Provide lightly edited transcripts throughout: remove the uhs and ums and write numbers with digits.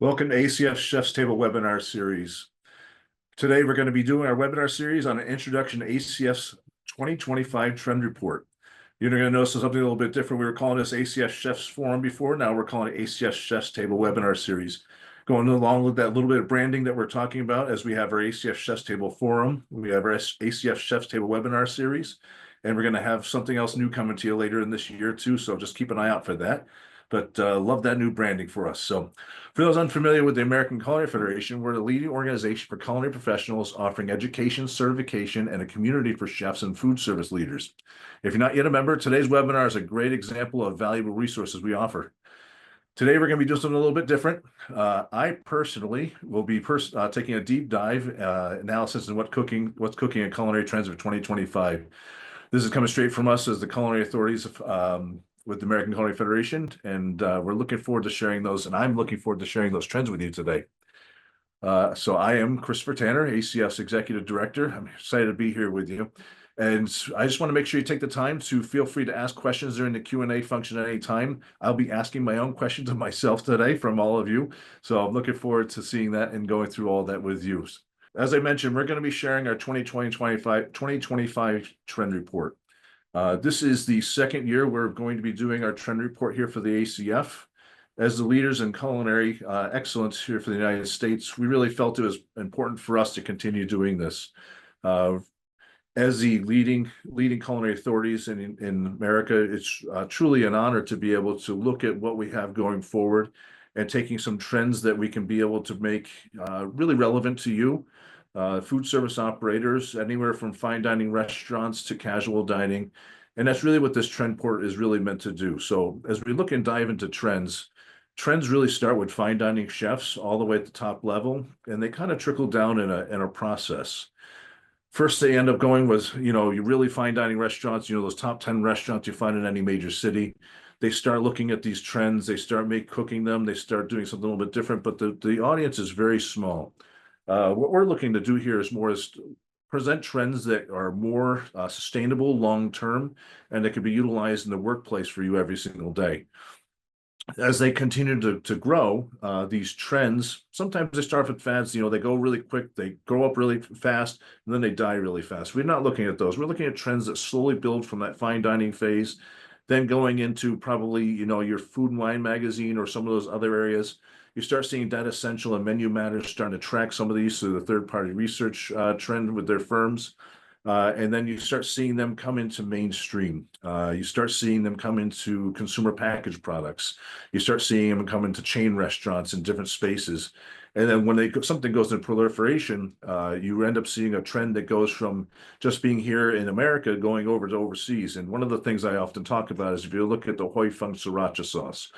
Welcome to ACF Chef's Table webinar series. Today, we're going to be doing our webinar series on an introduction to ACF's 2025 trend report. You're going to notice something a little bit different. We were calling this ACF Chef's Forum before. Now we're calling it ACF Chef's Table webinar series. Going along with that little bit of branding that we're talking about, as we have our ACF Chef's Table Forum, we have our ACF Chef's Table webinar series, and we're going to have something else new coming to you later in this year too. So just keep an eye out for that. But love that new branding for us. So for those unfamiliar with the American Culinary Federation, we're the leading organization for culinary professionals offering education, certification, and a community for chefs and food service leaders. If you're not yet a member, today's webinar is a great example of valuable resources we offer. Today, we're going to be doing something a little bit different. I personally will be taking a deep dive analysis on what's cooking and culinary trends of 2025. This is coming straight from us as the culinary authorities with the American Culinary Federation, and we're looking forward to sharing those, and I'm looking forward to sharing those trends with you today. So I am Christopher Tanner, ACF's Executive Director. I'm excited to be here with you. And I just want to make sure you take the time to feel free to ask questions during the Q&A function at any time. I'll be asking my own questions of myself today from all of you. So I'm looking forward to seeing that and going through all that with you. As I mentioned, we're going to be sharing our 2025 trend report. This is the second year we're going to be doing our trend report here for the ACF. As the leaders in culinary excellence here for the United States, we really felt it was important for us to continue doing this. As the leading culinary authorities in America, it's truly an honor to be able to look at what we have going forward and taking some trends that we can be able to make really relevant to you. Food service operators, anywhere from fine dining restaurants to casual dining. And that's really what this trend report is really meant to do. So as we look and dive into trends really start with fine dining chefs all the way at the top level, and they kind of trickle down in a process. First, they end up going was, you really fine dining restaurants, those top 10 restaurants you find in any major city. They start looking at these trends, they start cooking them, they start doing something a little bit different, but the audience is very small. What we're looking to do here is present trends that are more sustainable long-term and that can be utilized in the workplace for you every single day. As they continue to grow, these trends, sometimes they start with fads, they go really quick, they grow up really fast, and then they die really fast. We're not looking at those. We're looking at trends that slowly build from that fine dining phase, then going into probably, your Food and Wine magazine or some of those other areas. You start seeing Data Essential and Menu Matters starting to track some of these through the third-party research trend with their firms. And then you start seeing them come into mainstream. You start seeing them come into consumer packaged products. You start seeing them come into chain restaurants in different spaces. And then when something goes into proliferation, you end up seeing a trend that goes from just being here in America going over to overseas. And one of the things I often talk about is if you look at the Hoi Fung Sriracha sauce.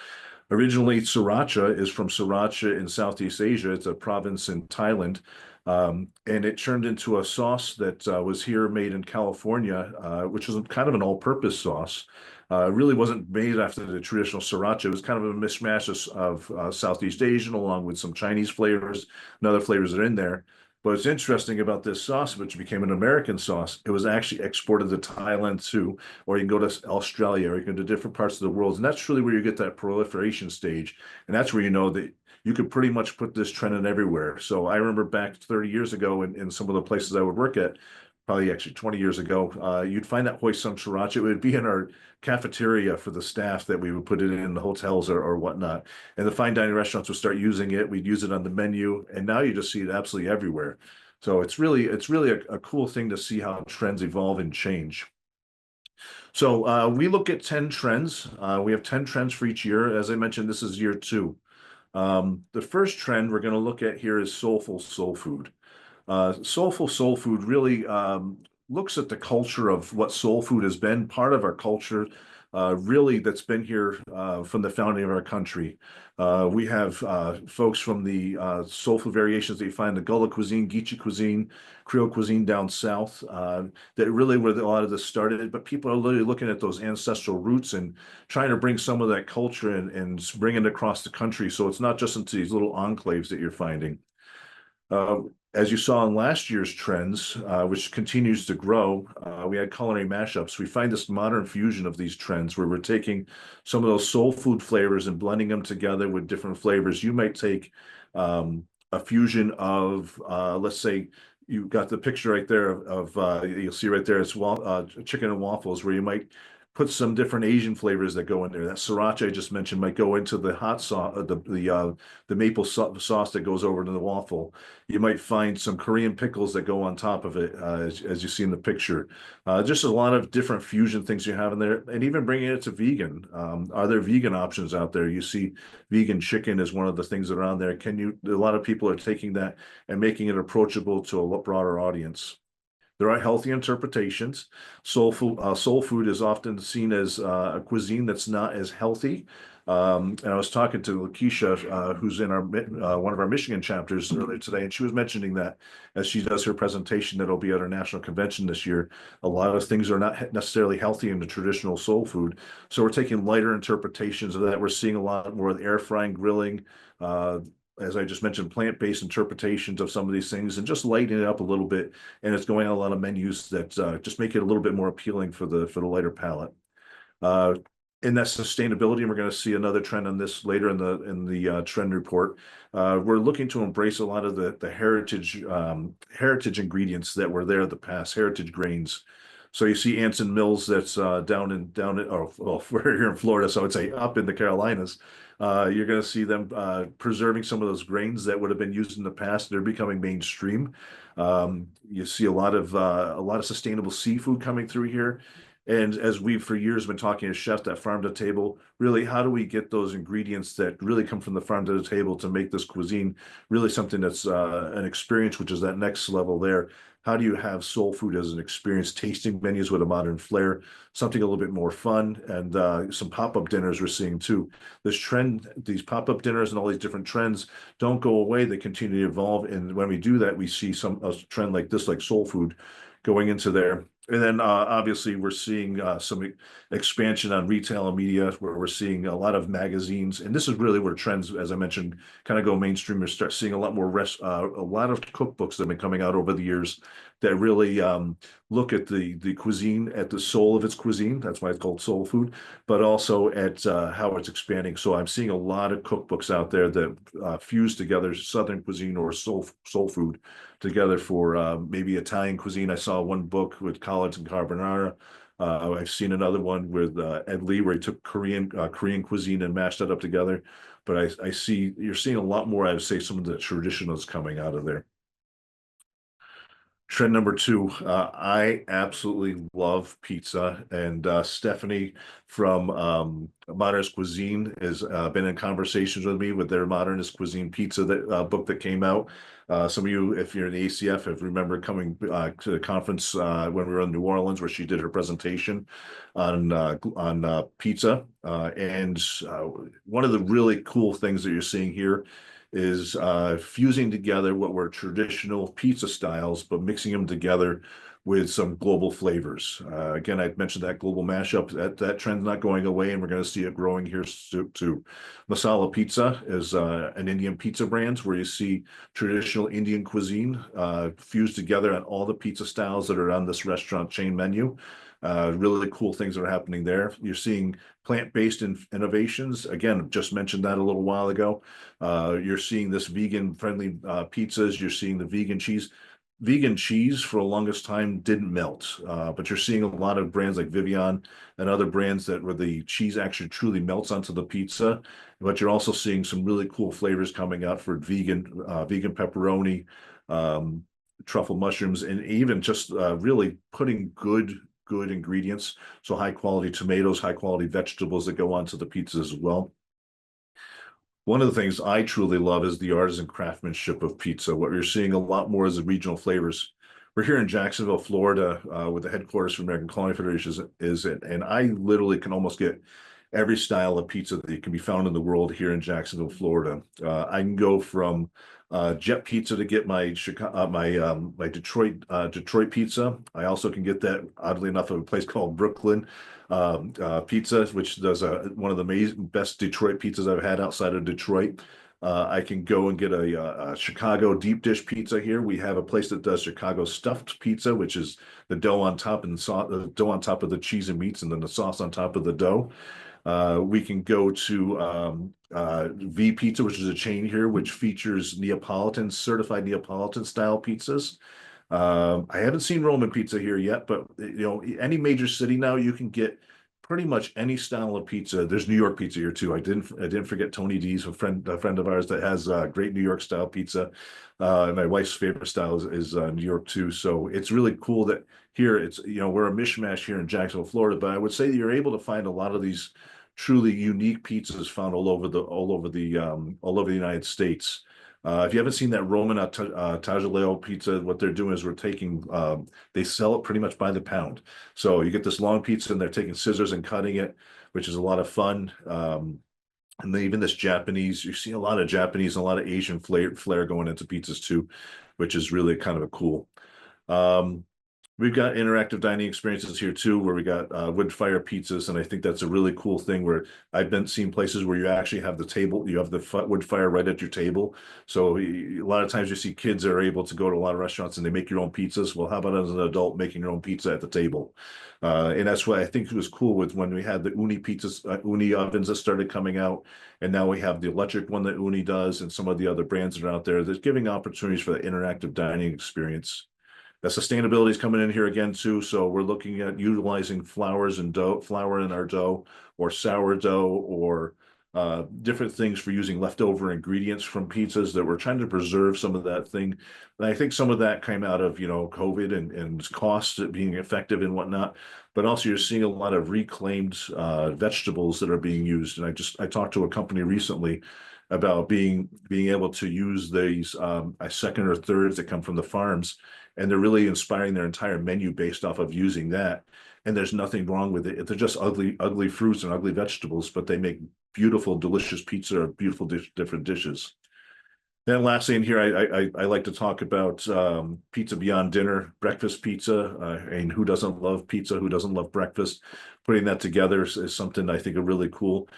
Originally, sriracha is from Sriracha in Southeast Asia. It's a province in Thailand. And it turned into a sauce that was here made in California, which was kind of an all-purpose sauce. Really wasn't made after the traditional sriracha. It was kind of a mishmash of Southeast Asian along with some Chinese flavors and other flavors that are in there. But what's interesting about this sauce, which became an American sauce, it was actually exported to Thailand too, or you can go to Australia, or you can go to different parts of the world. And that's really where you get that proliferation stage. And that's where you know that you could pretty much put this trend in everywhere. So I remember back 30 years ago in some of the places I would work at, probably actually 20 years ago, you'd find that Hoi Fung Sriracha. It would be in our cafeteria for the staff that we would put it in the hotels or whatnot. And the fine dining restaurants would start using it. We'd use it on the menu. And now you just see it absolutely everywhere. So it's really a cool thing to see how trends evolve and change. So we look at 10 trends. We have 10 trends for each year. As I mentioned, this is year 2. The first trend we're going to look at here is soulful soul food. Soulful soul food really looks at the culture of what soul food has been, part of our culture, really that's been here from the founding of our country. We have folks from the soul food variations that you find, the Gullah cuisine, Geechee cuisine, Creole cuisine down south, that really where a lot of this started. But people are literally looking at those ancestral roots and trying to bring some of that culture and bring it across the country. So it's not just into these little enclaves that you're finding. As you saw in last year's trends, which continues to grow, we had culinary mashups. We find this modern fusion of these trends where we're taking some of those soul food flavors and blending them together with different flavors. You might take a fusion of, let's say, you got the picture right there of you'll see right there, it's chicken and waffles, where you might put some different Asian flavors that go in there. That sriracha I just mentioned might go into the hot sauce, the maple sauce that goes over to the waffle. You might find some Korean pickles that go on top of it, as you see in the picture. Just a lot of different fusion things you have in there, and even bringing it to vegan. Are there vegan options out there? You see, vegan chicken is one of the things that are on there. A lot of people are taking that and making it approachable to a broader audience. There are healthy interpretations. Soul food is often seen as a cuisine that's not as healthy. And I was talking to Lakeisha, who's in our one of our Michigan chapters earlier today, and she was mentioning that as she does her presentation that'll be at our national convention this year, a lot of things are not necessarily healthy in the traditional soul food. So we're taking lighter interpretations of that. We're seeing a lot more of air frying, grilling, as I just mentioned, plant-based interpretations of some of these things and just lighting it up a little bit. And it's going on a lot of menus that just make it a little bit more appealing for the lighter palate. In that sustainability, and we're going to see another trend on this later in the trend report. We're looking to embrace a lot of the heritage ingredients that were there in the past, heritage grains. So you see Anson Mills that's down well, we're here in Florida, so I would say up in the Carolinas. You're going to see them preserving some of those grains that would have been used in the past. They're becoming mainstream. You see a lot of sustainable seafood coming through here. And as we've for years been talking to chefs at farm to table, really, how do we get those ingredients that really come from the farm to the table to make this cuisine really something that's an experience, which is that next level there? How do you have soul food as an experience, tasting menus with a modern flair, something a little bit more fun, and some pop-up dinners we're seeing too. This trend, these pop-up dinners and all these different trends don't go away. They continue to evolve. And when we do that, we see a trend like this, like soul food going into there. And then obviously we're seeing some expansion on retail and media where we're seeing a lot of magazines. And this is really where trends, as I mentioned, kind of go mainstream. We start seeing a lot more a lot of cookbooks that have been coming out over the years that really look at the cuisine, at the soul of its cuisine. That's why it's called soul food, but also at how it's expanding. So I'm seeing a lot of cookbooks out there that fuse together Southern cuisine or soul food together for maybe Italian cuisine. I saw one book with collards and carbonara. I've seen another one with Ed Lee where he took Korean cuisine and mashed it up together. But you're seeing a lot more, I would say, some of the traditionals coming out of there. Trend number two, I absolutely love pizza, and Stephanie from Modernist Cuisine has been in conversations with me with their Modernist Cuisine pizza book that came out. Some of you, if you're in the ACF, have remember coming to the conference when we were in New Orleans, where she did her presentation on pizza. And one of the really cool things that you're seeing here is fusing together what were traditional pizza styles, but mixing them together with some global flavors. Again, I mentioned that global mashup. That trend's not going away, and we're going to see it growing here too. Masala Pizza is an Indian pizza brand where you see traditional Indian cuisine fused together on all the pizza styles that are on this restaurant chain menu. Really cool things that are happening there. You're seeing plant-based innovations. Again, just mentioned that a little while ago. You're seeing this vegan-friendly pizzas. You're seeing the vegan cheese. Vegan cheese for the longest time didn't melt, but you're seeing a lot of brands like Vivian and other brands where the cheese actually truly melts onto the pizza. But you're also seeing some really cool flavors coming out for vegan pepperoni, truffle mushrooms, and even just really putting good ingredients. So high quality tomatoes, high quality vegetables that go onto the pizzas as well. One of the things I truly love is the artisan craftsmanship of pizza. What you're seeing a lot more is the regional flavors. We're here in Jacksonville, Florida, with the headquarters for American Culinary Federation and I literally can almost get every style of pizza that can be found in the world here in Jacksonville, Florida. I can go from Jet Pizza to get my Detroit pizza. I also can get that, oddly enough, at a place called Brooklyn Pizza, which does one of the best Detroit pizzas I've had outside of Detroit. I can go and get a Chicago deep dish pizza here. We have a place that does Chicago stuffed pizza, which is the dough on top and the dough on top of the cheese and meats, and then the sauce on top of the dough. We can go to V Pizza, which is a chain here, which features Neapolitan, certified Neapolitan style pizzas. I haven't seen Roman pizza here yet, but any major city now you can get pretty much any style of pizza. There's New York pizza here too. I didn't forget Tony D's, a friend of ours that has great New York style pizza. And my wife's favorite style is New York too. So it's really cool that here it's we're a mishmash here in Jacksonville, Florida, but I would say that you're able to find a lot of these truly unique pizzas found all over the United States. If you haven't seen that Roman Tagliatelle pizza, what they're doing is they sell it pretty much by the pound. So you get this long pizza and they're taking scissors and cutting it, which is a lot of fun. And then even this Japanese, you see a lot of Japanese and a lot of Asian flair going into pizzas too, which is really kind of a cool. Um, We've got interactive dining experiences here too, where we got wood fire pizzas, and I think that's a really cool thing. Where I've been seeing places where you actually have the table, you have the wood fire right at your table. So a lot of times you see kids are able to go to a lot of restaurants and they make your own pizzas. Well, how about as an adult making your own pizza at the table? And that's what I think was cool with when we had the Uni pizzas, Uni ovens that started coming out, and now we have the electric one that Uni does, and some of the other brands that are out there. That's giving opportunities for the interactive dining experience. The sustainability is coming in here again too. So we're looking at utilizing flour in our dough, or sourdough, or different things for using leftover ingredients from pizzas, that we're trying to preserve some of that thing. And I think some of that came out of, COVID and costs being effective and whatnot. But also you're seeing a lot of reclaimed vegetables that are being used. And I talked to a company recently about being able to use these second or thirds that come from the farms, and they're really inspiring their entire menu based off of using that. And there's nothing wrong with it. They're just ugly fruits and ugly vegetables, but they make beautiful, delicious pizza or beautiful different dishes. Then lastly in here, I like to talk about pizza beyond dinner, breakfast pizza. And who doesn't love pizza? Who doesn't love breakfast? Putting that together is something I think are really cool.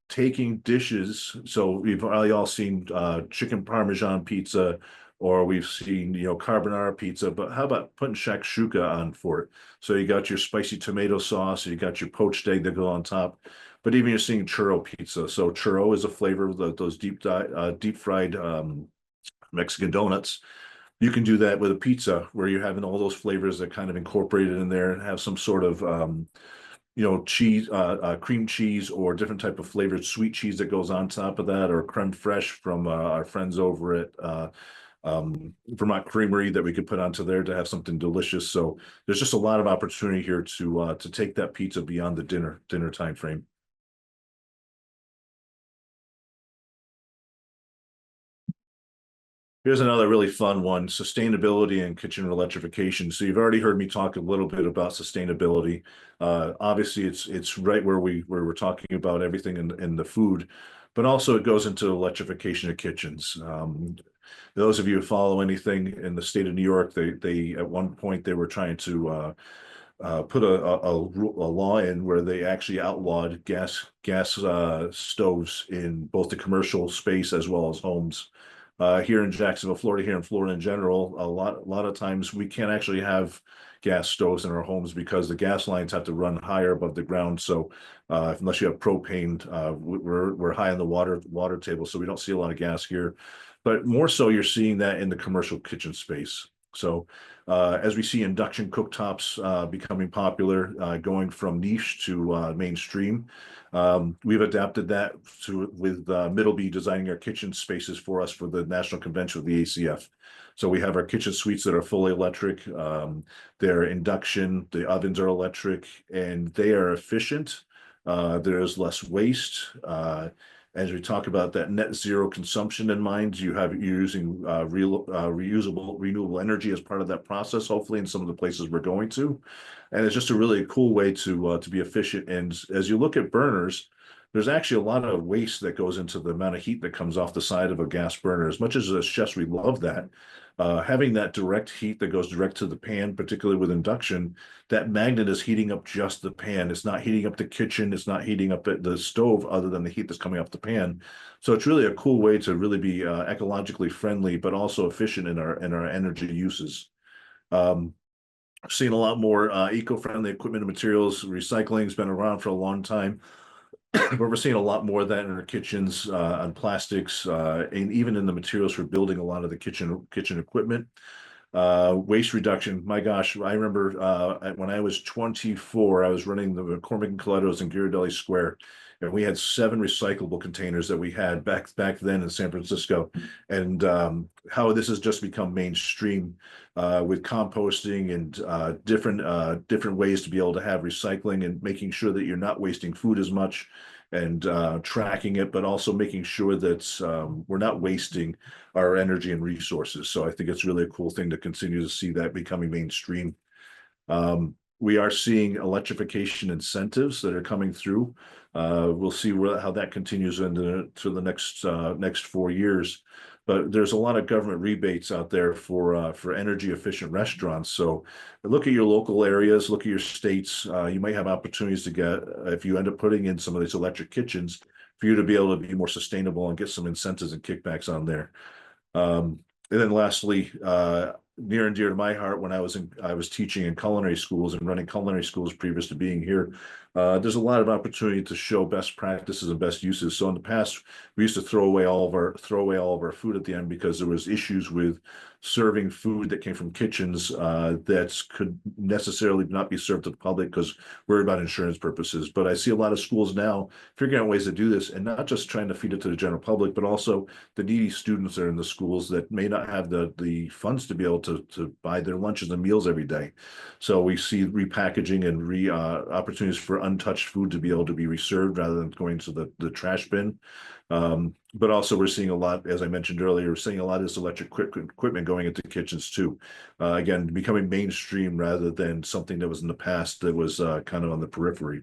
Taking dishes. So we've probably all seen chicken Parmesan pizza, or we've seen, carbonara pizza, but how about putting shakshuka on for it? So you got your spicy tomato sauce, you got your poached egg that go on top, but even you're seeing churro pizza. So churro is a flavor of those deep fried Mexican donuts. You can do that with a pizza where you're having all those flavors that kind of incorporated in there, and have some sort of cheese, cream cheese, or different type of flavored sweet cheese that goes on top of that, or creme fraiche from our friends over at Vermont Creamery that we could put onto there to have something delicious. So there's just a lot of opportunity here to take that pizza beyond the dinner time frame. Here's another really fun one: sustainability and kitchen electrification. So you've already heard me talk a little bit about sustainability. Obviously, it's right where we're talking about everything in the food, but also it goes into electrification of kitchens. Those of you who follow anything in the state of New York, they at one point they were trying to put a law in where they actually outlawed gas stoves in both the commercial space as well as homes. Here in Jacksonville, Florida, here in Florida in general, a lot of times we can't actually have gas stoves in our homes because the gas lines have to run higher above the ground. So unless you have propane, we're high on the water table, so we don't see a lot of gas here. But more so, you're seeing that in the commercial kitchen space. So as we see induction cooktops becoming popular, going from niche to mainstream, we've adapted that with Middleby designing our kitchen spaces for us for the National Convention of the ACF. So we have our kitchen suites that are fully electric. They're induction, the ovens are electric, and they are efficient. There's less waste. As we talk about that net zero consumption in mind, you're using reusable, renewable energy as part of that process, hopefully in some of the places we're going to. And it's just a really cool way to be efficient. And as you look at burners, there's actually a lot of waste that goes into the amount of heat that comes off the side of a gas burner. As much as chefs, we love that. Having that direct heat that goes direct to the pan, particularly with induction, that magnet is heating up just the pan. It's not heating up the kitchen. It's not heating up the stove other than the heat that's coming off the pan. So it's really a cool way to really be ecologically friendly, but also efficient in our energy uses. Um, Seeing a lot more eco-friendly equipment and materials. Recycling has been around for a long time, but we're seeing a lot more of that in our kitchens, on plastics, and even in the materials for building a lot of the kitchen equipment. Waste reduction. My gosh, I remember when I was 24, I was running the McCormick and Colettos in Ghirardelli Square, and we had 7 recyclable containers that we had back then in San Francisco, and how this has just become mainstream with composting and different ways to be able to have recycling and making sure that you're not wasting food as much and tracking it, but also making sure that we're not wasting our energy and resources. So I think it's really a cool thing to continue to see that becoming mainstream. We are seeing electrification incentives that are coming through. We'll see how that continues into the next 4 years. But there's a lot of government rebates out there for energy efficient restaurants. So look at your local areas, look at your states. You might have opportunities to get, if you end up putting in some of these electric kitchens, for you to be able to be more sustainable and get some incentives and kickbacks on there. And then lastly, near and dear to my heart, when I was teaching in culinary schools and running culinary schools previous to being here, there's a lot of opportunity to show best practices and best uses. So in the past, we used to throw away all of our food at the end because there was issues with serving food that came from kitchens that could necessarily not be served to the public because we're about insurance purposes. But I see a lot of schools now figuring out ways to do this and not just trying to feed it to the general public, but also the needy students that are in the schools that may not have the funds to be able to buy their lunches and meals every day. So we see repackaging and opportunities for untouched food to be able to be reserved rather than going to the trash bin. But also we're seeing a lot, as I mentioned earlier, we're seeing a lot of this electric equipment going into kitchens too. Again, becoming mainstream rather than something that was in the past that was kind of on the periphery.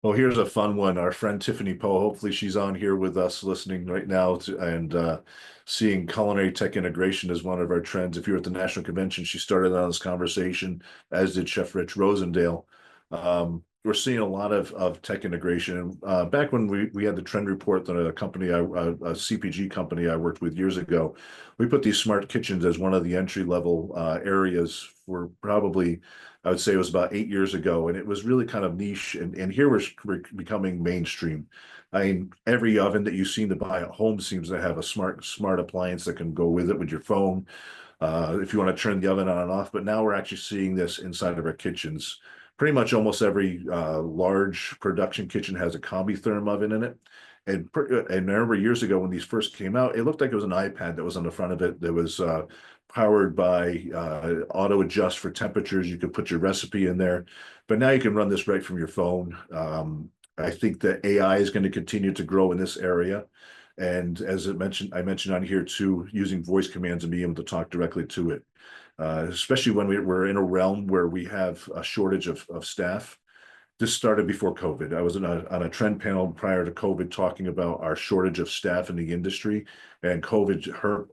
Well, here's a fun one. Our friend Tiffany Poe, hopefully she's on here with us listening right now and seeing culinary tech integration as one of our trends. If you were at the National Convention, she started on this conversation, as did Chef Rich Rosendale. We're seeing a lot of tech integration. Back when we had the trend report that a CPG company I worked with years ago, we put these smart kitchens as one of the entry level areas for probably, I would say it was about 8 years ago, and it was really kind of niche. And here we're becoming mainstream. I mean, every oven that you seem to buy at home seems to have a smart appliance that can go with it with your phone. If you want to turn the oven on and off. But now we're actually seeing this inside of our kitchens. Pretty much almost every large production kitchen has a combi therm oven in it. And I remember years ago when these first came out, it looked like it was an iPad that was on the front of it that was powered by auto adjust for temperatures. You could put your recipe in there, but now you can run this right from your phone. I think that AI is going to continue to grow in this area. And as I mentioned on here too, using voice commands and being able to talk directly to it. Especially when we're in a realm where we have a shortage of staff. This started before COVID. I was on a trend panel prior to COVID talking about our shortage of staff in the industry, and COVID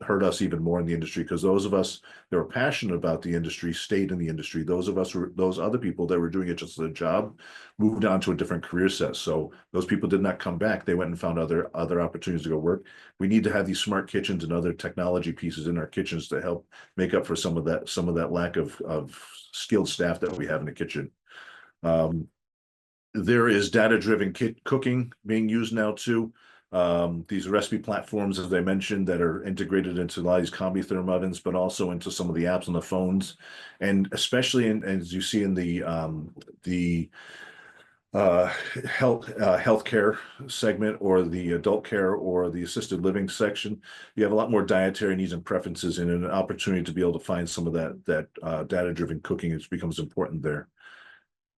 hurt us even more in the industry because those of us that were passionate about the industry stayed in the industry. Those other people that were doing it just as a job moved on to a different career set. So those people did not come back. They went and found other opportunities to go work. We need to have these smart kitchens and other technology pieces in our kitchens to help make up for some of that lack of skilled staff that we have in the kitchen. There is data-driven cooking being used now too. These recipe platforms, as I mentioned, that are integrated into a lot of these combi therm ovens, but also into some of the apps on the phones, and especially as you see in the healthcare segment or the adult care or the assisted living section, you have a lot more dietary needs and preferences and an opportunity to be able to find some of that data-driven cooking. It becomes important there.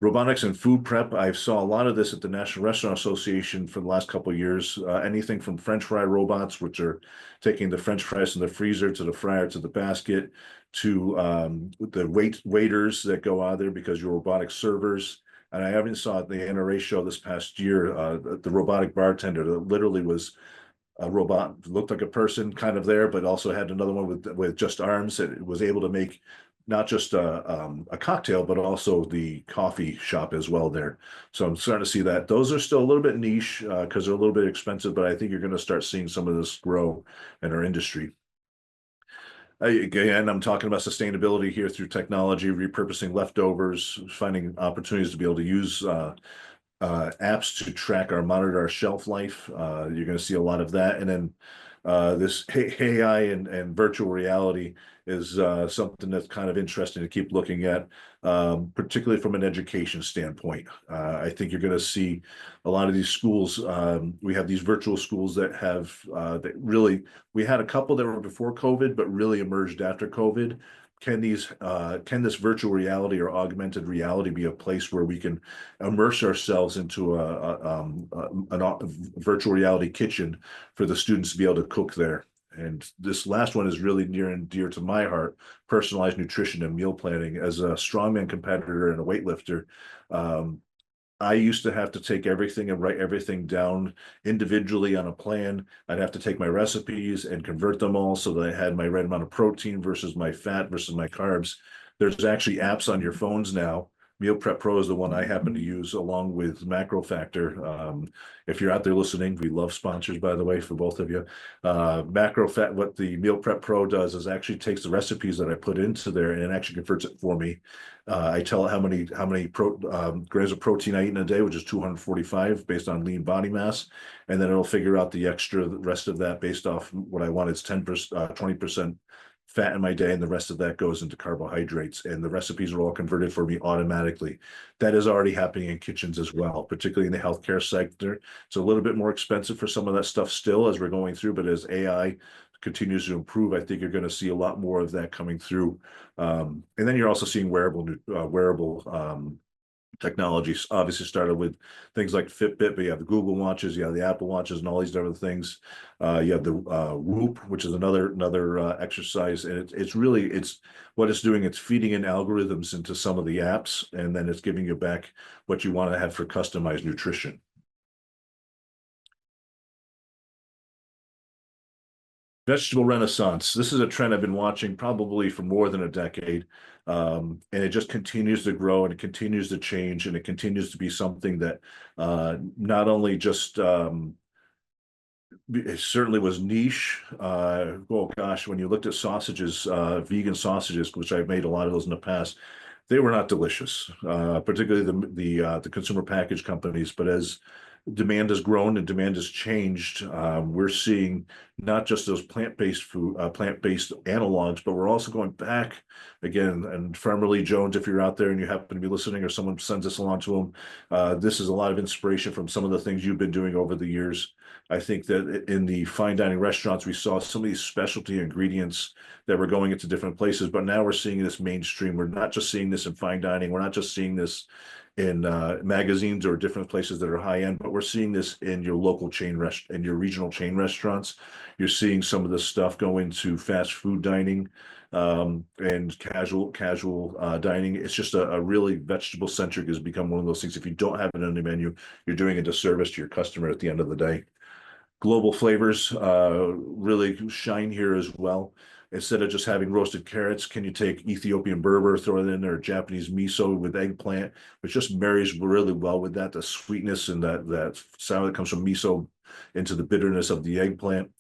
Robotics and food prep. I saw a lot of this at the National Restaurant Association for the last couple of years. Anything from French fry robots, which are taking the French fries from the freezer to the fryer to the basket, to the waiters that go out there because you're robotic servers. And I even saw at the NRA show this past year, the robotic bartender that literally was a robot, looked like a person kind of there, but also had another one with just arms that was able to make not just a cocktail, but also the coffee shop as well there. So I'm starting to see that. Those are still a little bit niche because they're a little bit expensive, but I think you're going to start seeing some of this grow in our industry. Again, I'm talking about sustainability here through technology, repurposing leftovers, finding opportunities to be able to use apps to track or monitor our shelf life. You're going to see a lot of that. And then this AI and virtual reality is something that's kind of interesting to keep looking at, particularly from an education standpoint. I think you're going to see a lot of these schools. We have these virtual schools that have that really, we had a couple that were before COVID, but really emerged after COVID. Can this virtual reality or augmented reality be a place where we can immerse ourselves into a virtual reality kitchen for the students to be able to cook there? And this last one is really near and dear to my heart, personalized nutrition and meal planning. As a strongman competitor and a weightlifter, um, I used to have to take everything and write everything down individually on a plan. I'd have to take my recipes and convert them all so that I had my right amount of protein versus my fat versus my carbs. There's actually apps on your phones now. Meal Prep Pro is the one I happen to use along with Macro Factor. If you're out there listening, we love sponsors, by the way, for both of you. Macro Fat, what the Meal Prep Pro does is actually takes the recipes that I put into there and it actually converts it for me. I tell it how many grams of protein I eat in a day, which is 245 based on lean body mass, and then it'll figure out the rest of that based off what I want. It's 10%, 20% fat in my day, and the rest of that goes into carbohydrates. And the recipes are all converted for me automatically. That is already happening in kitchens as well, particularly in the healthcare sector. It's a little bit more expensive for some of that stuff still as we're going through, but as AI continues to improve, I think you're going to see a lot more of that coming through. And then you're also seeing wearable technologies. Obviously started with things like Fitbit, but you have the Google watches, you have the Apple watches, and all these different things. You have the Whoop, which is another exercise, and it's really what it's doing. It's feeding in algorithms into some of the apps, and then it's giving you back what you want to have for customized nutrition. Vegetable renaissance. This is a trend I've been watching probably for more than a decade. And it just continues to grow and it continues to change and it continues to be something that not only just it certainly was niche. Oh gosh, when you looked at sausages, vegan sausages, which I've made a lot of those in the past, they were not delicious, particularly the consumer package companies. But as demand has grown and demand has changed, we're seeing not just those plant-based food, plant-based analogs, but we're also going back again. And Farmer Lee Jones, if you're out there and you happen to be listening, or someone sends this along to him, this is a lot of inspiration from some of the things you've been doing over the years. I think that in the fine dining restaurants, we saw some of these specialty ingredients that were going into different places, but now we're seeing this mainstream. We're not just seeing this in fine dining. We're not just seeing this in magazines or different places that are high end, but we're seeing this in your local in your regional chain restaurants. You're seeing some of this stuff go into fast food dining and casual dining. It's just a really vegetable centric has become one of those things. If you don't have it on the menu, you're doing a disservice to your customer at the end of the day. Global flavors really shine here as well. Instead of just having roasted carrots, can you take Ethiopian Berber, throw it in there, Japanese miso with eggplant, which just marries really well with that, the sweetness and that sour that comes from miso into the bitterness of the eggplant.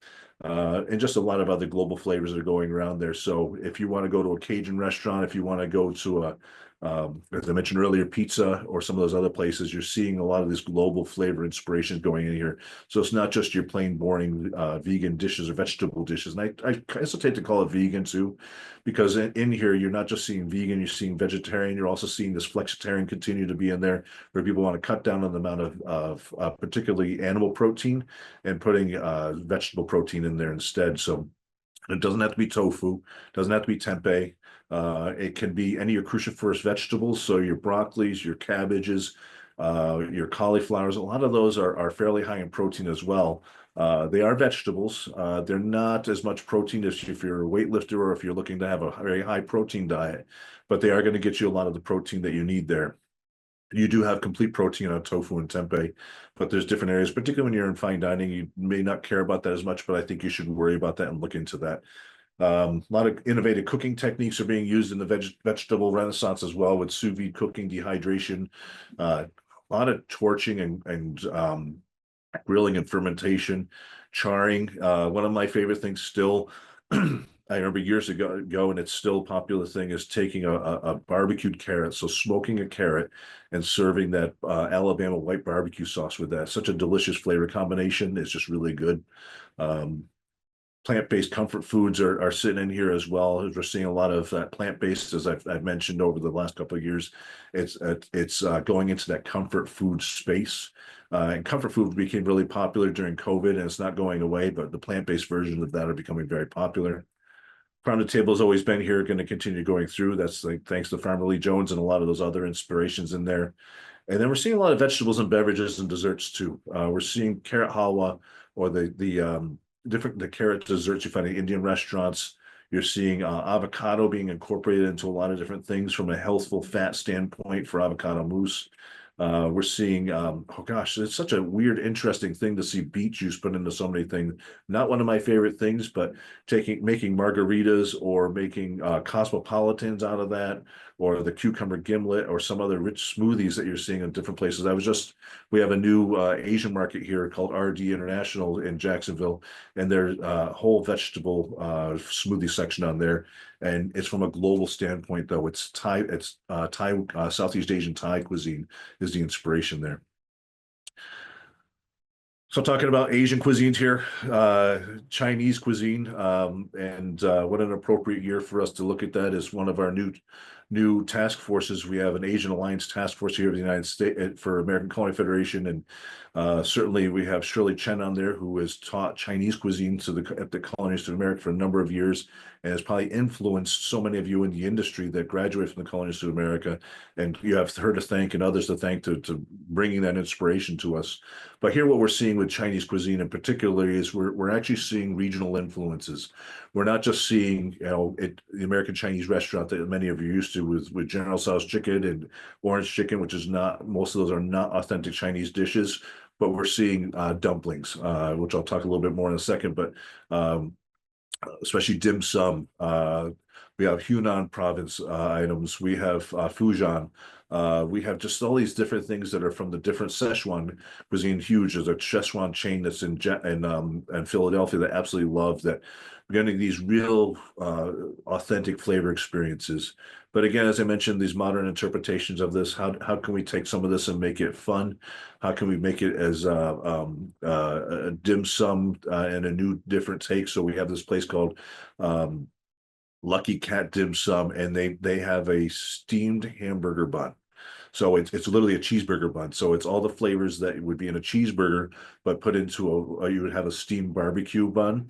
And just a lot of other global flavors that are going around there. So if you want to go to a Cajun restaurant, if you want to go to as I mentioned earlier, pizza or some of those other places, you're seeing a lot of this global flavor inspiration going in here. So it's not just your plain boring vegan dishes or vegetable dishes. And I hesitate to call it vegan too, because in here, you're not just seeing vegan, you're seeing vegetarian, you're also seeing this flexitarian continue to be in there where people want to cut down on the amount of particularly animal protein and putting vegetable protein in there instead. So it doesn't have to be tofu, doesn't have to be tempeh. It can be any of your cruciferous vegetables, so your broccolis, your cabbages, your cauliflowers. A lot of those are fairly high in protein as well. They are vegetables. They're not as much protein as if you're a weightlifter or if you're looking to have a very high protein diet, but they are going to get you a lot of the protein that you need there. You do have complete protein on tofu and tempeh, but there's different areas, particularly when you're in fine dining, you may not care about that as much, but I think you should worry about that and look into that. A lot of innovative cooking techniques are being used in the vegetable renaissance as well, with sous vide cooking, dehydration, a lot of torching and grilling and fermentation, charring. One of my favorite things still, I remember years ago, and it's still a popular thing, is taking a barbecued carrot, so smoking a carrot and serving that Alabama white barbecue sauce with that. Such a delicious flavor combination. It's just really good. Um, Plant-based comfort foods are sitting in here as well. We're seeing a lot of plant-based, as I've mentioned over the last couple of years. It's going into that comfort food space. And comfort food became really popular during COVID, and it's not going away, but the plant-based versions of that are becoming very popular. Farm to Table has always been here, going to continue going through. That's like thanks to Farmer Lee Jones and a lot of those other inspirations in there. And then we're seeing a lot of vegetables and beverages and desserts too. We're seeing carrot halwa, or the carrot desserts you find in Indian restaurants. You're seeing avocado being incorporated into a lot of different things from a healthful fat standpoint for avocado mousse. We're seeing, oh gosh, it's such a weird, interesting thing to see beet juice put into so many things. Not one of my favorite things, but making margaritas or making cosmopolitans out of that, or the cucumber gimlet, or some other rich smoothies that you're seeing in different places. We have a new Asian market here called RD International in Jacksonville, and there's a whole vegetable smoothie section on there. And it's from a global standpoint, though. It's Thai, Southeast Asian Thai cuisine is the inspiration there. So talking about Asian cuisines here, Chinese cuisine, and what an appropriate year for us to look at that is one of our new task forces. We have an Asian Alliance task force here in the United States for American Culinary Federation, and certainly we have Shirley Chen on there, who has taught Chinese cuisine at the Culinary Institute of America for a number of years, and has probably influenced so many of you in the industry that graduate from the Culinary Institute of America. And you have her to thank and others to thank to bringing that inspiration to us. But here, what we're seeing with Chinese cuisine in particular is we're actually seeing regional influences. We're not just seeing, the American Chinese restaurant that many of you are used to with General Tso's chicken and orange chicken, which is not, most of those are not authentic Chinese dishes, but we're seeing dumplings, which I'll talk a little bit more in a second, but especially dim sum. We have Hunan province items. We have Fujian. We have just all these different things that are from the different Szechuan cuisine. Huge. There's a Szechuan chain that's in Philadelphia that I absolutely love that. We're getting these real authentic flavor experiences. But again, as I mentioned, these modern interpretations of this, how can we take some of this and make it fun? How can we make it as a dim sum and a new different take? So we have this place called Lucky Cat Dim Sum, and they have a steamed hamburger bun. So it's literally a cheeseburger bun. So it's all the flavors that would be in a cheeseburger, but put into you would have a steamed barbecue bun,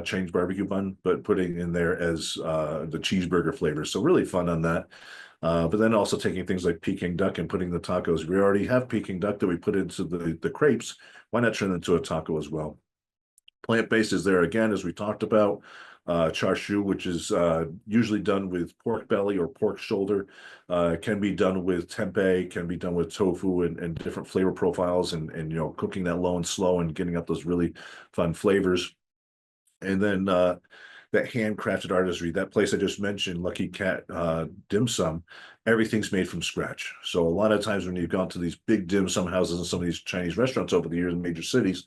Chinese barbecue bun, but putting in there as the cheeseburger flavors. So really fun on that. But then also taking things like Peking duck and putting the tacos. We already have Peking duck that we put into the crepes. Why not turn it into a taco as well? Plant-based is there again, as we talked about. Char siu, which is usually done with pork belly or pork shoulder, can be done with tempeh, can be done with tofu and different flavor profiles, and cooking that low and slow and getting up those really fun flavors. And then that handcrafted artistry, that place I just mentioned, Lucky Cat Dim Sum, everything's made from scratch. So a lot of times when you've gone to these big dim sum houses and some of these Chinese restaurants over the years in major cities,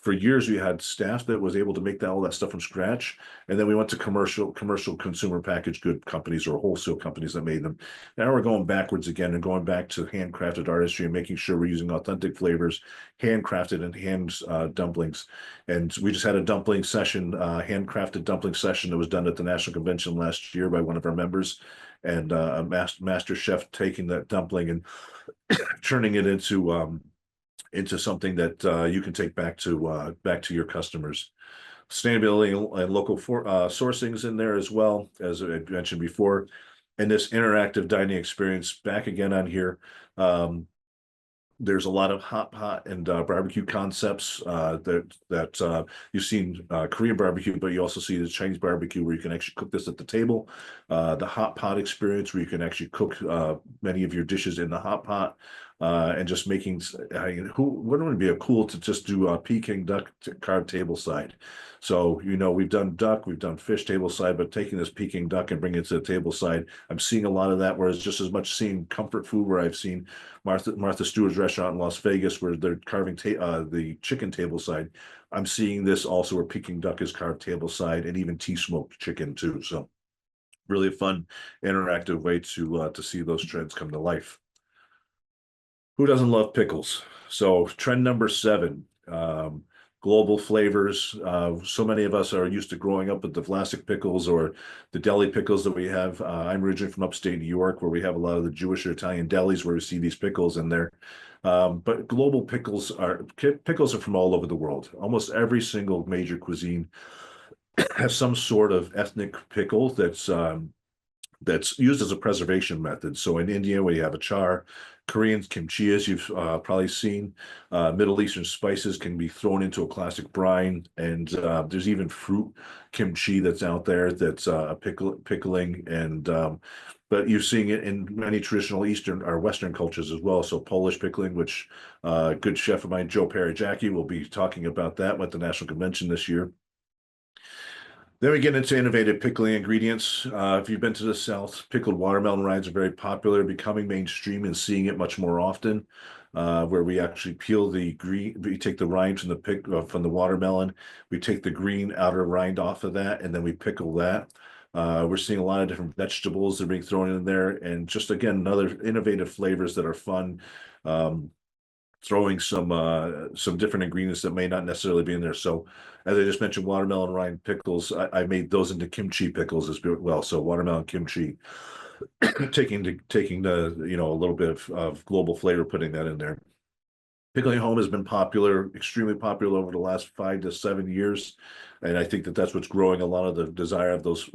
for years we had staff that was able to make all that stuff from scratch, and then we went to commercial consumer packaged good companies or wholesale companies that made them. Now we're going backwards again and going back to handcrafted artistry and making sure we're using authentic flavors, handcrafted and hand dumplings. And we just had a dumpling session, handcrafted dumpling session that was done at the National Convention last year by one of our members, and a master chef taking that dumpling and turning it into something that you can take back to your customers. Sustainability and local sourcings in there as well, as I mentioned before, and this interactive dining experience back again on here. There's a lot of hot pot and barbecue concepts that you've seen Korean barbecue, but you also see the Chinese barbecue where you can actually cook this at the table. The hot pot experience where you can actually cook many of your dishes in the hot pot. And just making, wouldn't it be a cool to just do a Peking duck carved table side? So, we've done duck, we've done fish table side, but taking this Peking duck and bringing it to the table side, I'm seeing a lot of that, whereas just as much seeing comfort food where I've seen Martha Stewart's restaurant in Las Vegas, where they're carving the chicken table side. I'm seeing this also where Peking duck is carved table side, and even T-smoked chicken too. So really a fun, interactive way to see those trends come to life. Who doesn't love pickles? So trend number 7, global flavors. So many of us are used to growing up with the Vlasic pickles or the deli pickles that we have. I'm originally from upstate New York, where we have a lot of the Jewish or Italian delis where we see these pickles in there. But global pickles are from all over the world. Almost every single major cuisine has some sort of ethnic pickle that's used as a preservation method. So in India, we have achar. Korean kimchi, as you've probably seen. Middle Eastern spices can be thrown into a classic brine, and there's even fruit kimchi that's out there that's pickling. And but you're seeing it in many traditional Eastern or Western cultures as well. So Polish pickling, which a good chef of mine, Joe Perry-Jackie, will be talking about that at the National Convention this year. Then we get into innovative pickling ingredients. If you've been to the South, pickled watermelon rinds are very popular, becoming mainstream and seeing it much more often, where we actually peel the green, we take the rind from the watermelon, we take the green outer rind off of that, and then we pickle that. We're seeing a lot of different vegetables that are being thrown in there, and just again, another innovative flavors that are fun. Throwing some different ingredients that may not necessarily be in there. So as I just mentioned, watermelon rind pickles, I made those into kimchi pickles as well. So watermelon kimchi, taking the, a little bit of global flavor, putting that in there. Pickling home has been popular, extremely popular over the last 5 to 7 years, and I think that that's what's growing a lot of the desire of those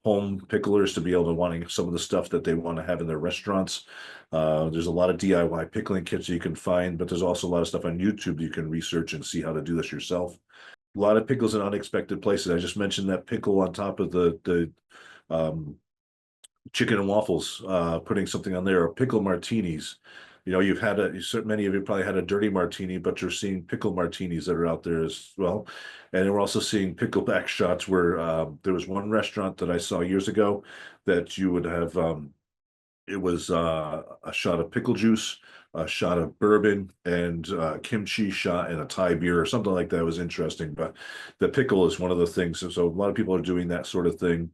home picklers to be able to wanting some of the stuff that they want to have in their restaurants. There's a lot of DIY pickling kits that you can find, but there's also a lot of stuff on YouTube that you can research and see how to do this yourself. A lot of pickles in unexpected places. I just mentioned that pickle on top of the chicken and waffles, putting something on there, or pickle martinis. You've had many of you probably had a dirty martini, but you're seeing pickle martinis that are out there as well. And we're also seeing pickleback shots where there was one restaurant that I saw years ago that you would have, it was a shot of pickle juice, a shot of bourbon, and kimchi shot and a Thai beer or something like that. It was interesting, but the pickle is one of the things. So a lot of people are doing that sort of thing.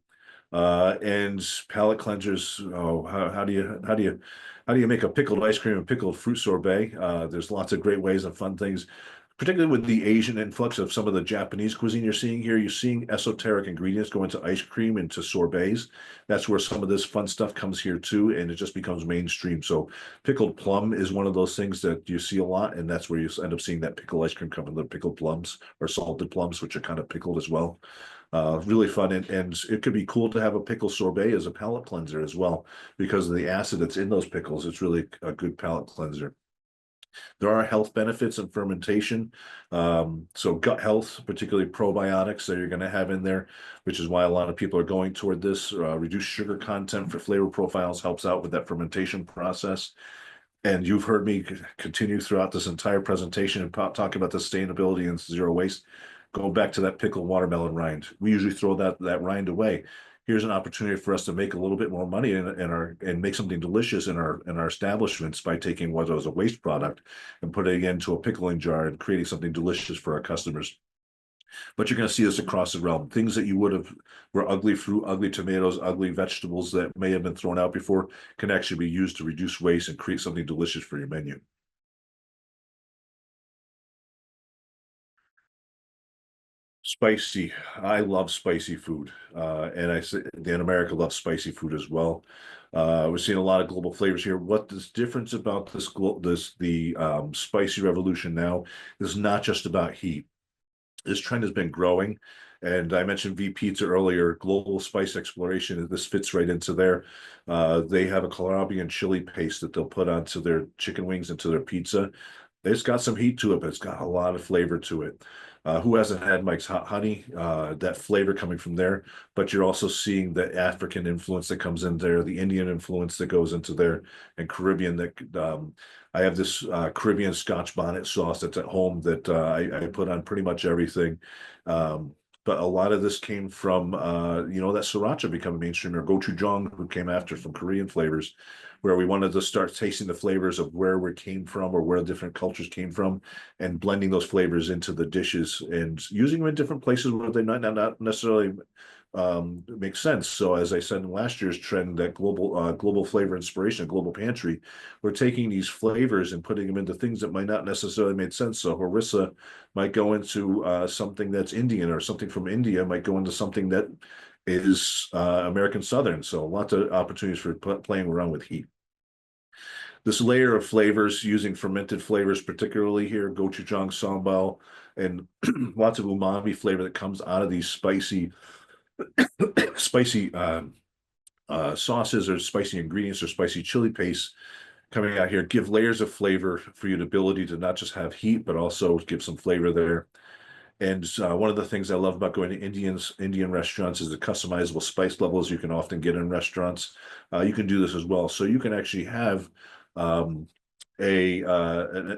And palate cleansers. Oh, how do you make a pickled ice cream and pickled fruit sorbet? There's lots of great ways and fun things, particularly with the Asian influx of some of the Japanese cuisine you're seeing here. You're seeing esoteric ingredients go into ice cream, into sorbets. That's where some of this fun stuff comes here too, and it just becomes mainstream. So pickled plum is one of those things that you see a lot, and that's where you end up seeing that pickled ice cream come in the pickled plums or salted plums, which are kind of pickled as well. Really fun, and it could be cool to have a pickle sorbet as a palate cleanser as well, because of the acid that's in those pickles. It's really a good palate cleanser. There are health benefits in fermentation. So gut health, particularly probiotics that you're going to have in there, which is why a lot of people are going toward this. Reduced sugar content for flavor profiles helps out with that fermentation process. And you've heard me continue throughout this entire presentation and talk about sustainability and zero waste. Going back to that pickled watermelon rind, we usually throw that rind away. Here's an opportunity for us to make a little bit more money and make something delicious in our establishments by taking what was a waste product and putting it into a pickling jar and creating something delicious for our customers. But you're going to see this across the realm. Things that you would have were ugly fruit, ugly tomatoes, ugly vegetables that may have been thrown out before can actually be used to reduce waste and create something delicious for your menu. Spicy. I love spicy food. And in America loves spicy food as well. We're seeing a lot of global flavors here. What is difference about the spicy revolution now is not just about heat. This trend has been growing, And I mentioned V Pizza earlier, Global Spice Exploration. This fits right into there. They have a Colombian chili paste that they'll put onto their chicken wings, into their pizza. It's got some heat to it, but it's got a lot of flavor to it. Who hasn't had Mike's Hot Honey? That flavor coming from there, but you're also seeing the African influence that comes in there, the Indian influence that goes into there, and Caribbean. That I have this Caribbean Scotch bonnet sauce that's at home that I put on pretty much everything. But a lot of this came from that sriracha becoming mainstream, or gochujang, who came after, from Korean flavors, where we wanted to start tasting the flavors of where we came from, or where different cultures came from, and blending those flavors into the dishes and using them in different places where they might not necessarily make sense. So as I said in last year's trend, that global flavor inspiration, global pantry, we're taking these flavors and putting them into things that might not necessarily make sense. So harissa might go into something that's Indian, or something from India might go into something that is American Southern. So lots of opportunities for playing around with heat. This layer of flavors, using fermented flavors, particularly here, gochujang, sambal, and lots of umami flavor that comes out of these spicy sauces, or spicy ingredients, or spicy chili paste coming out here, give layers of flavor for you, the ability to not just have heat, but also give some flavor there. And one of the things I love about going to Indian restaurants is the customizable spice levels you can often get in restaurants. You can do this as well. So you can actually have um, a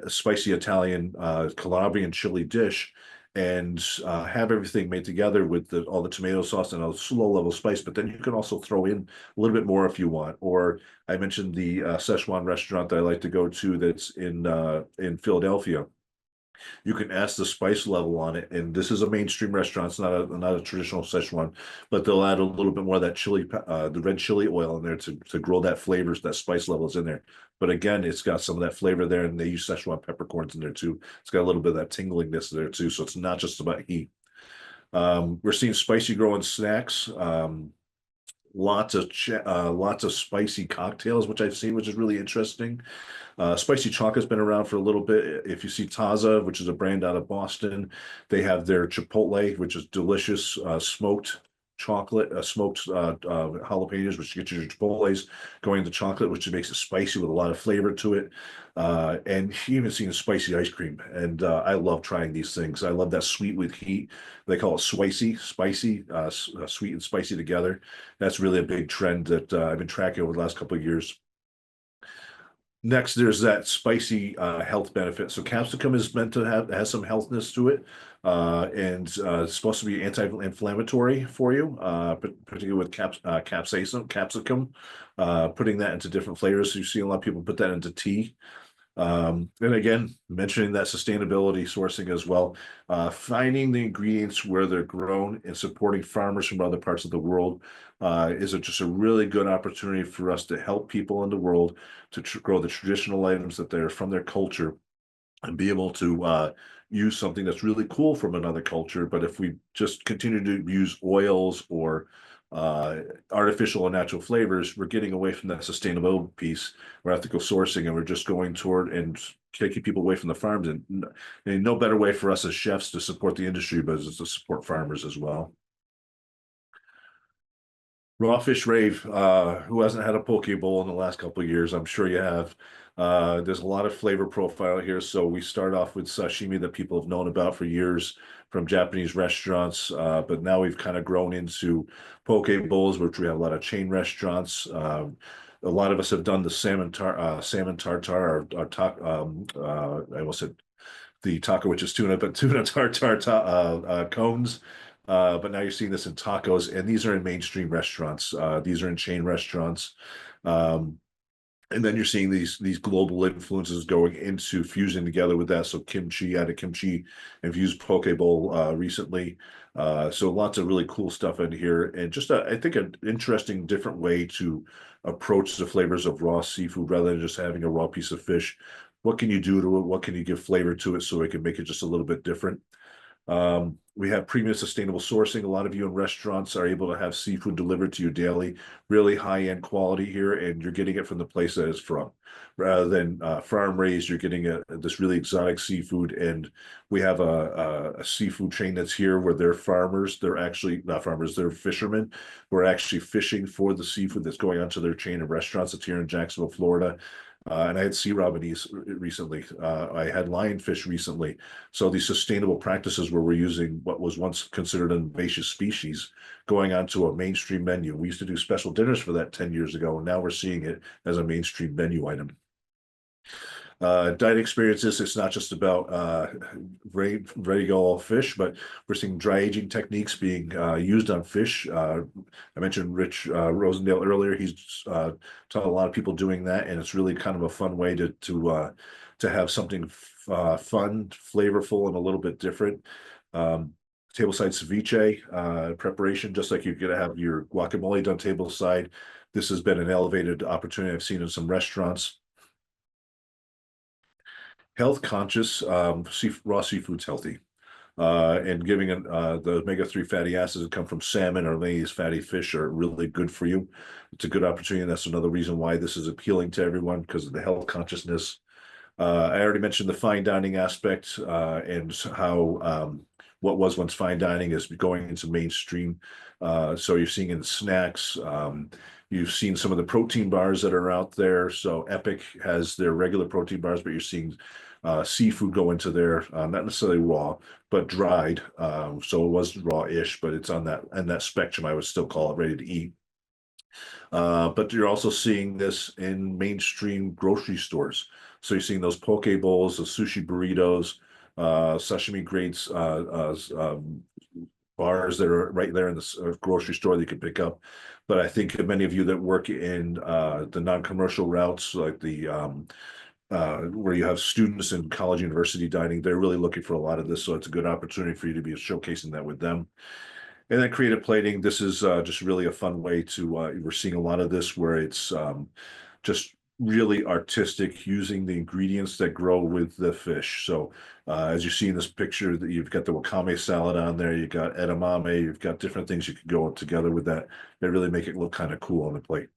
spicy Italian Calabrian chili dish, and have everything made together with all the tomato sauce and a slow level spice. But then you can also throw in a little bit more if you want. Or I mentioned the Szechuan restaurant that I like to go to, that's in Philadelphia. You can ask the spice level on it, and this is a mainstream restaurant. It's not a traditional Szechuan, but they'll add a little bit more of that the red chili oil in there to grow that flavors, that spice levels in there. But again, it's got some of that flavor there, and they use Szechuan peppercorns in there too. It's got a little bit of that tinglingness there too, so it's not just about heat. We're seeing spicy growing snacks. Lots of spicy cocktails, which I've seen, which is really interesting. Spicy chocolate's been around for a little bit. If you see Taza, which is a brand out of Boston, they have their Chipotle, which is delicious smoked chocolate, smoked jalapenos, which gets your Chipotles going into chocolate, which makes it spicy with a lot of flavor to it. And you even seen spicy ice cream. And I love trying these things. I love that sweet with heat. They call it spicy, sweet and spicy together. That's really a big trend that I've been tracking over the last couple of years. Next, there's that spicy health benefit. So capsicum is meant to has some healthness to it, and it's supposed to be anti-inflammatory for you, particularly with capsicum. Putting that into different flavors. So you see a lot of people put that into tea. And again, mentioning that sustainability sourcing as well, finding the ingredients where they're grown and supporting farmers from other parts of the world is just a really good opportunity for us to help people in the world to grow the traditional items that they're from their culture, and be able to use something that's really cool from another culture. But if we just continue to use oils or artificial and natural flavors, we're getting away from that sustainable piece, or ethical sourcing, and we're just going toward and taking people away from the farms. And no better way for us as chefs to support the industry, but is to support farmers as well. Raw Fish Rave, who hasn't had a poke bowl in the last couple of years? I'm sure you have. There's a lot of flavor profile here. So we start off with sashimi that people have known about for years from Japanese restaurants, but now we've kind of grown into poke bowls, which we have a lot of chain restaurants. A lot of us have done the salmon tartar, I almost said the taco, which is tuna, but tuna tartar cones. But now you're seeing this in tacos, and these are in mainstream restaurants. These are in chain restaurants. And then you're seeing these global influences going into fusing together with that. So kimchi, added kimchi infused poke bowl recently. So lots of really cool stuff in here, and just I think an interesting, different way to approach the flavors of raw seafood rather than just having a raw piece of fish. What can you do to it? What can you give flavor to it so it can make it just a little bit different? We have premium sustainable sourcing. A lot of you in restaurants are able to have seafood delivered to you daily, really high-end quality here, and you're getting it from the place that it's from. Rather than farm raised, you're getting this really exotic seafood. And we have a seafood chain that's here where they're farmers. They're actually not farmers, they're fishermen who are actually fishing for the seafood that's going onto their chain of restaurants that's here in Jacksonville, Florida. And I had sea robinies recently. I had lionfish recently. So these sustainable practices where we're using what was once considered an invasive species going onto a mainstream menu. We used to do special dinners for that 10 years ago, and now we're seeing it as a mainstream menu item. Diet experiences, it's not just about ready to go all fish, but we're seeing dry aging techniques being used on fish. I mentioned Rich Rosendale earlier. He's taught a lot of people doing that, and it's really kind of a fun way to have something fun, flavorful, and a little bit different. Tableside ceviche preparation, just like you're going to have your guacamole done tableside. This has been an elevated opportunity I've seen in some restaurants. Health conscious, raw seafood's healthy. And giving the omega-3 fatty acids that come from salmon or any of these fatty fish are really good for you. It's a good opportunity. And that's another reason why this is appealing to everyone because of the health consciousness. I already mentioned the fine dining aspect and how what was once fine dining is going into mainstream. So you're seeing in snacks. You've seen some of the protein bars that are out there. So Epic has their regular protein bars, but you're seeing seafood go into there, not necessarily raw, but dried. So it was raw-ish, but it's on that spectrum. I would still call it ready to eat. But you're also seeing this in mainstream grocery stores. So you're seeing those poke bowls, the sushi burritos, sashimi grates, bars that are right there in the grocery store that you can pick up. But I think many of you that work in the non-commercial routes, like the where you have students in college, university dining, they're really looking for a lot of this. So it's a good opportunity for you to be showcasing that with them. And then creative plating, this is just really a fun way to, we're seeing a lot of this where it's just really artistic using the ingredients that grow with the fish. So as you see in this picture, that you've got the wakame salad on there, you've got edamame, you've got different things you could go together with that. They really make it look kind of cool on the plate.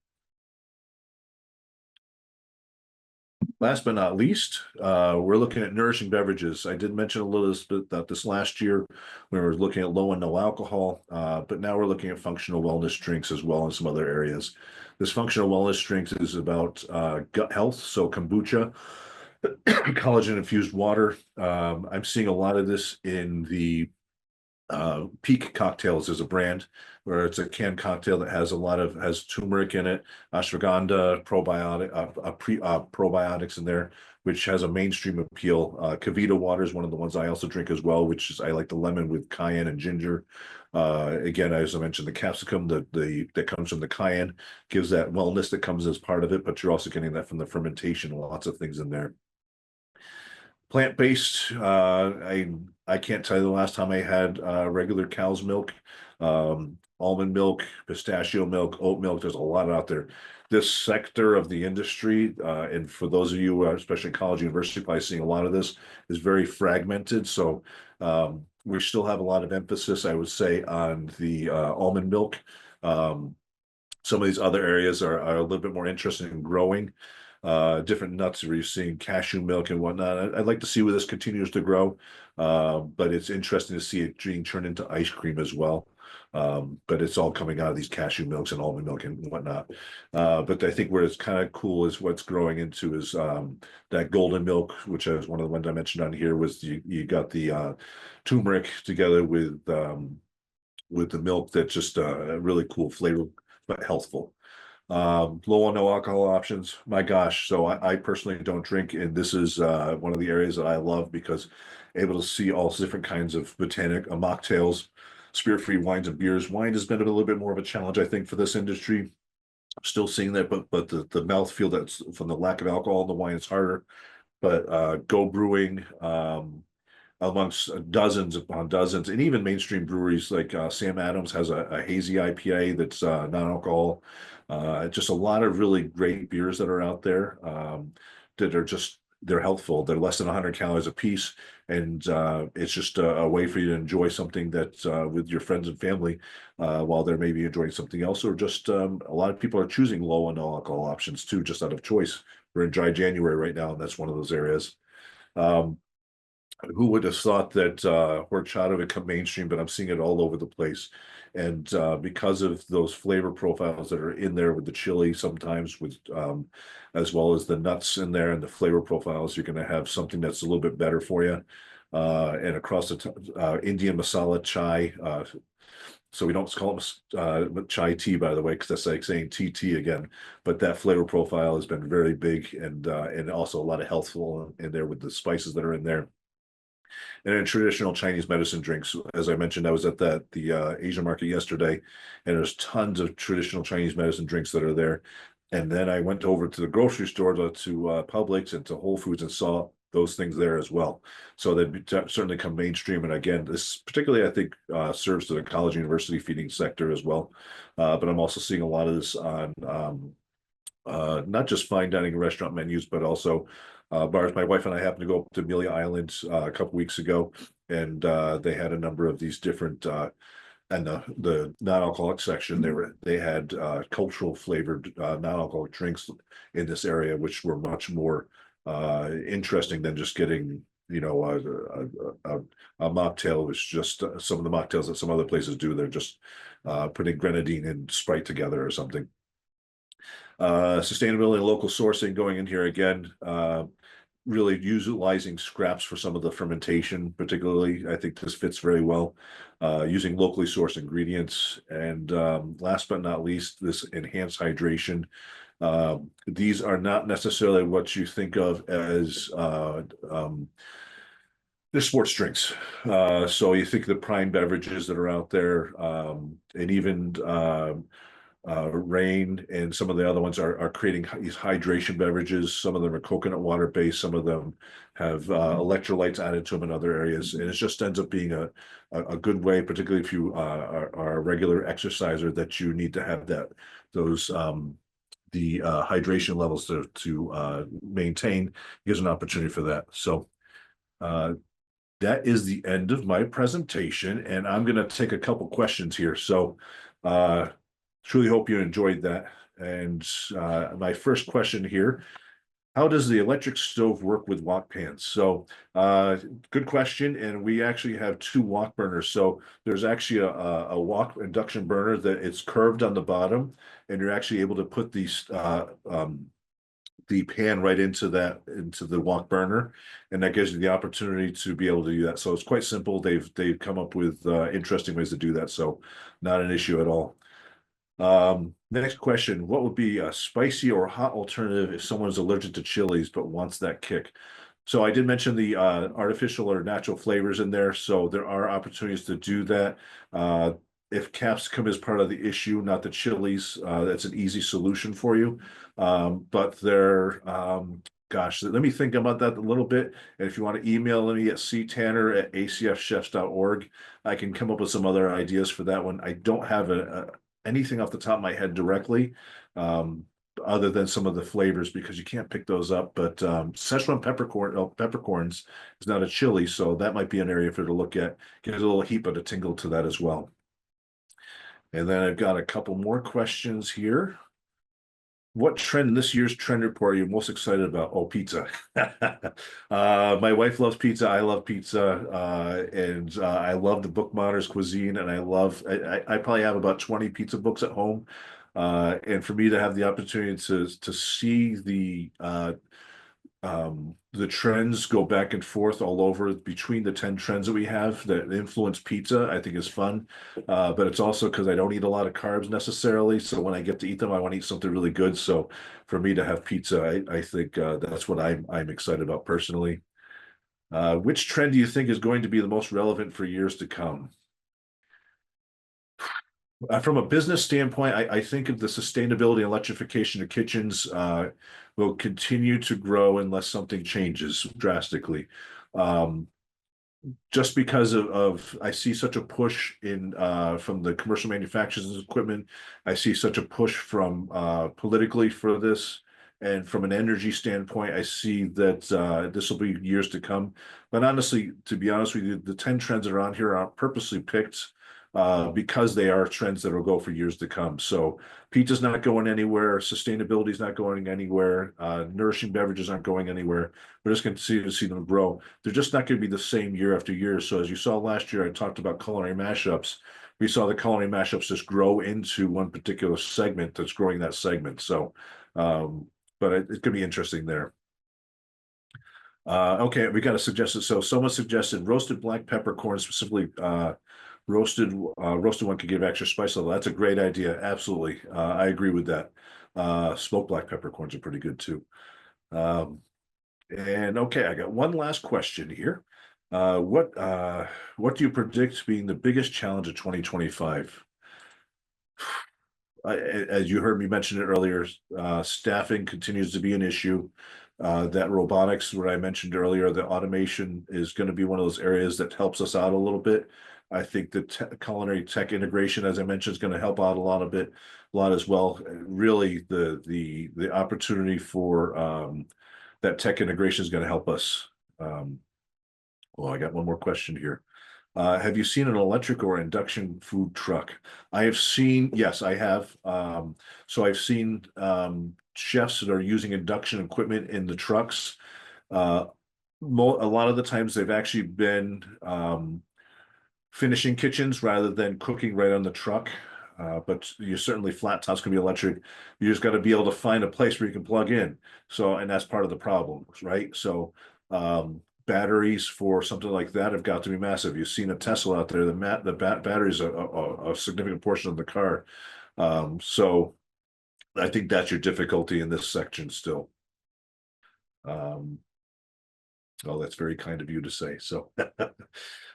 Last but not least, we're looking at nourishing beverages. I did mention a little bit about this last year when we were looking at low and no alcohol, but now we're looking at functional wellness drinks as well in some other areas. This functional wellness drinks is about gut health, so kombucha, collagen infused water. I'm seeing a lot of this in the Peak Cocktails is a brand where it's a canned cocktail that has turmeric in it, ashwagandha, probiotics in there, which has a mainstream appeal. Kavita water is one of the ones I also drink as well, which is I like the lemon with cayenne and ginger. Again, as I mentioned, the capsicum that comes from the cayenne gives that wellness that comes as part of it, but you're also getting that from the fermentation, lots of things in there. Plant-based, I can't tell you the last time I had regular cow's milk, almond milk, pistachio milk, oat milk. There's a lot out there. This sector of the industry, and for those of you, especially college, university, probably seeing a lot of this, is very fragmented. So we still have a lot of emphasis, I would say, on the almond milk. Some of these other areas are a little bit more interested in growing. Different nuts where you're seeing cashew milk and whatnot. I'd like to see where this continues to grow, but it's interesting to see it being turned into ice cream as well. But it's all coming out of these cashew milks and almond milk and whatnot. But I think where it's kind of cool is what's growing into is that golden milk, which is one of the ones I mentioned on here, was you got the turmeric together with the milk that's just a really cool flavor, but healthful. Low on no alcohol options. My gosh. So I personally don't drink, and this is one of the areas that I love because able to see all different kinds of botanic mocktails, spirit-free wines and beers. Wine has been a little bit more of a challenge, I think, for this industry. Still seeing that, but the mouthfeel that's from the lack of alcohol in the wine is harder. But Go Brewing, amongst dozens upon dozens, and even mainstream breweries like Sam Adams has a hazy IPA that's non-alcohol. Just a lot of really great beers that are out there that are just they're healthful. They're less than 100 calories a piece, and it's just a way for you to enjoy something that with your friends and family while they're maybe enjoying something else, or just a lot of people are choosing low and no alcohol options too, just out of choice. We're in dry January right now, and that's one of those areas. Um, who would have thought that horchata would come mainstream, but I'm seeing it all over the place. And because of those flavor profiles that are in there with the chili, sometimes with as well as the nuts in there and the flavor profiles, you're going to have something that's a little bit better for you. And across the Indian masala chai, so we don't call it chai tea, by the way, because that's like saying TT again. But that flavor profile has been very big, and also a lot of healthful in there with the spices that are in there. And in traditional Chinese medicine drinks, as I mentioned, I was at the Asian market yesterday, and there's tons of traditional Chinese medicine drinks that are there. And then I went over to the grocery store to Publix and to Whole Foods and saw those things there as well. So they'd certainly come mainstream. And again, this particularly, I think, serves to the college university feeding sector as well. But I'm also seeing a lot of this on not just fine dining restaurant menus, but also bars. My wife and I happened to go up to Amelia Island a couple weeks ago, and they had a number of these different and the non-alcoholic section. They had cultural flavored non-alcoholic drinks in this area, which were much more interesting than just getting a mocktail. Was just some of the mocktails that some other places do. They're just putting grenadine and Sprite together or something. Sustainability and local sourcing going in here again, really utilizing scraps for some of the fermentation, particularly. I think this fits very well. Using locally sourced ingredients. And last but not least, this enhanced hydration. These are not necessarily what you think of as the sports drinks. So you think the prime beverages that are out there, and even Rain and some of the other ones are creating these hydration beverages. Some of them are coconut water based. Some of them have electrolytes added to them in other areas, and it just ends up being a good way, particularly if you are a regular exerciser, that you need to have those the hydration levels to maintain. Gives an opportunity for that. So that is the end of my presentation, and I'm going to take a couple questions here. So truly hope you enjoyed that. And my first question here, how does the electric stove work with wok pans? So good question. And we actually have two wok burners. So there's actually a wok induction burner that it's curved on the bottom, and you're actually able to put the pan right into the wok burner, and that gives you the opportunity to be able to do that. So it's quite simple. They've come up with interesting ways to do that. So not an issue at all. Next question, what would be a spicy or hot alternative if someone's allergic to chilies but wants that kick? So I did mention the artificial or natural flavors in there, so there are opportunities to do that. If capsicum is part of the issue, not the chilies, that's an easy solution for you. But gosh, let me think about that a little bit. And if you want to email me at ctanner@acfchefs.org, I can come up with some other ideas for that one. I don't have anything off the top of my head directly, other than some of the flavors, because you can't pick those up. But Szechuan peppercorns is not a chili, so that might be an area for you to look at. Gives a little heat but a tingle to that as well. And then I've got a couple more questions here. What trend in this year's trend report are you most excited about? Oh, pizza. My wife loves pizza. I love pizza. And I love the Book Modern's cuisine. And I probably have about 20 pizza books at home. And for me to have the opportunity to see the trends go back and forth all over between the 10 trends that we have that influence pizza, I think is fun. But it's also because I don't eat a lot of carbs necessarily. So when I get to eat them, I want to eat something really good. So for me to have pizza, I think that's what I'm excited about personally. Which trend do you think is going to be the most relevant for years to come? From a business standpoint, I think of the sustainability and electrification of kitchens will continue to grow unless something changes drastically. Just because of I see such a push in from the commercial manufacturers of equipment. I see such a push from politically for this. And from an energy standpoint, I see that this will be years to come. But honestly, to be honest with you, the 10 trends that are on here are purposely picked because they are trends that will go for years to come. So pizza's not going anywhere, sustainability is not going anywhere, nourishing beverages aren't going anywhere. We're just going to see them grow. They're just not going to be the same year after year. So as you saw last year, I talked about culinary mashups. We saw the culinary mashups just grow into one particular segment that's growing that segment. So, but it could be interesting there. Okay, we got a suggestion. So someone suggested roasted black peppercorn, specifically roasted one could give extra spice level. That's a great idea. Absolutely. I agree with that. Smoked black peppercorns are pretty good too. And okay, I got one last question here. What do you predict being the biggest challenge of 2025? As you heard me mention it earlier, staffing continues to be an issue. That robotics, what I mentioned earlier, the automation is going to be one of those areas that helps us out a little bit. I think the culinary tech integration, as I mentioned, is going to help out a lot as well. Really, the opportunity for that tech integration is going to help us. Well, I got one more question here. Have you seen an electric or induction food truck? I have seen, yes, I have. So I've seen chefs that are using induction equipment in the trucks. A lot of the times they've actually been finishing kitchens rather than cooking right on the truck. But you certainly flat tops can be electric. You just got to be able to find a place where you can plug in. So, and that's part of the problem, right? So, batteries for something like that have got to be massive. You've seen a Tesla out there. The battery is a significant portion of the car. So, I think that's your difficulty in this section still. Oh, that's very kind of you to say. So,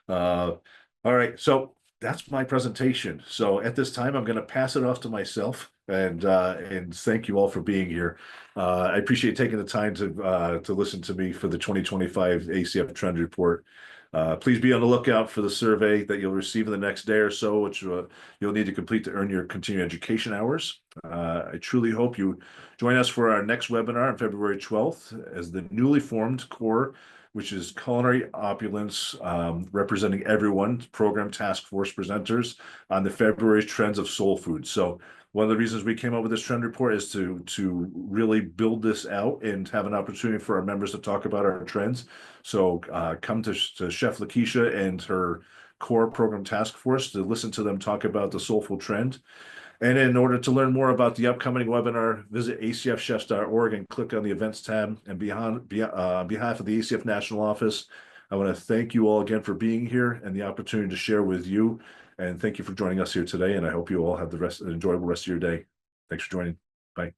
all right. So that's my presentation. So at this time, I'm going to pass it off to myself and thank you all for being here. I appreciate taking the time to listen to me for the 2025 ACF Trend Report. Please be on the lookout for the survey that you'll receive in the next day or so, which you'll need to complete to earn your continuing education hours. I truly hope you join us for our next webinar on February 12th as the newly formed core, which is Culinary Opulence, representing everyone, program task force presenters on the February trends of soul food. So one of the reasons we came up with this trend report is to really build this out and have an opportunity for our members to talk about our trends. So come to Chef Lakeisha and her core program task force to listen to them talk about the soulful trend. And in order to learn more about the upcoming webinar, visit acfchefs.org and click on the events tab. And on behalf of the ACF National Office, I want to thank you all again for being here and the opportunity to share with you. And thank you for joining us here today. And I hope you all have an enjoyable rest of your day. Thanks for joining. Bye.